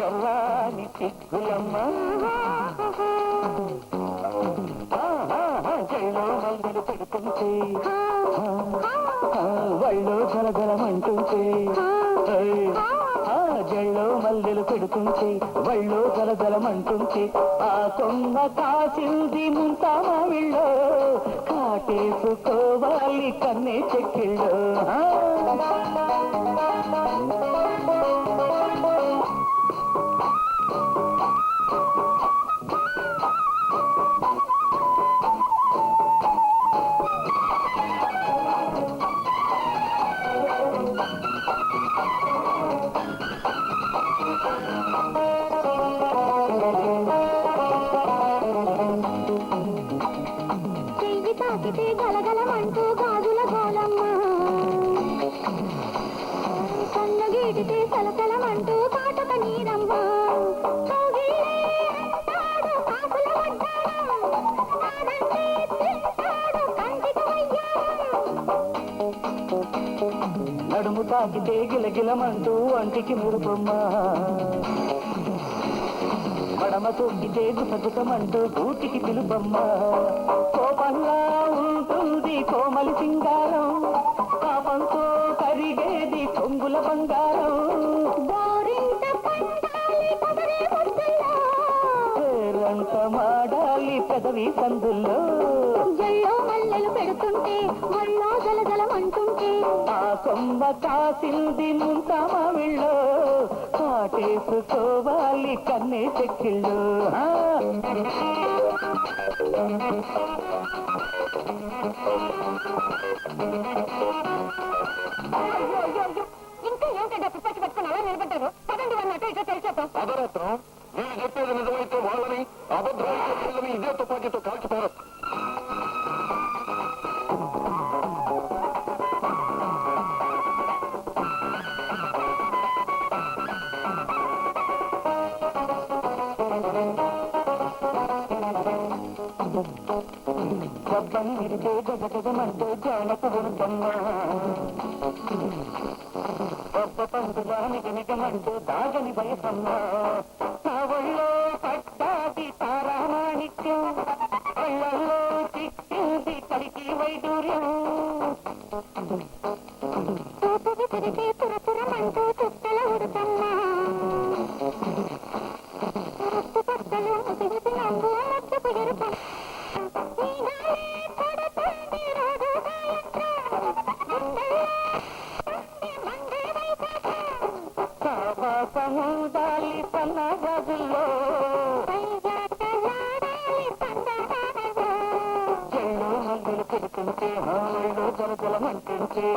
ఎర్రాని చిక్కులమ్మ జైలో మల్లెలు పెడుతుంటే వళ్ళు గలగలమంటుంటే జైలో మల్లెలు పెడుతుంటే వళ్ళు గలగలమంటుంటే ఆ కొమ్మ కాసింది ముంతామా విళ్ళో కాటేసుకోవాలి కన్నే చెక్కిళ్ళో తాకితే గలగలమంటూ గాజుల గోలమ్మ కన్ను గీటితే సలసలమంటూ కాటుక నీరమ్మ నడుము తాకితే గిలగిలమంటూ అంటికి మురుపమ్మ మడమ తొక్కితే గుసగుసమంటూ గూటికి పిలుపమ్మ కోపంలా ఉంటుంది కోమలి సింగారం పాపంతో కరిగేది కొంగుల బంగారం పేరంత మాడాలి పెదవి సందుల్లో జల్లో మల్లెలు పెడుతుంటే ఒళ్ళో గలగలమంటుంటే ఆ కొమ్మ కాసింది ముంతామా విళ్ళో కాటేసుకోవాలి కన్నే చెక్కిళ్ళు ఇంకా ఏంటంటే పిచ్చి పెట్టుకుని అలా నిలబడ్డారు పదండి అన్నట్టు ఇట్లా తెలిసేద్దాం అదరత్నం నేను చెప్పేది నిజమైతే వాళ్ళని అబద్ధమైతే పిల్లని ఇదే తుపాకీతో కాల్చిపోరు డబ్బని విరితే గజగజమంటే జానకు ఉడుతమ్మా గొప్ప పండుగ నిగనిగమంటే దాగని వయసమ్మా నా ఒళ్ళో పట్టాది తారామాణిక్యం కళ్ళల్లో చిక్కింది కలికి వైడూర్యం తూపుకి తిరితే పురపురమంటూ చుట్టల ఉడుతమ్మా ముత్తు పక్కలు ముసిసి నవ్వు ముద్దుకు ఎరుపు సముదాలి సన్న గదుల్లో చెళ్ళు మందులు పెడుతుంటే హాళ్ళు జలజలమంటుంటే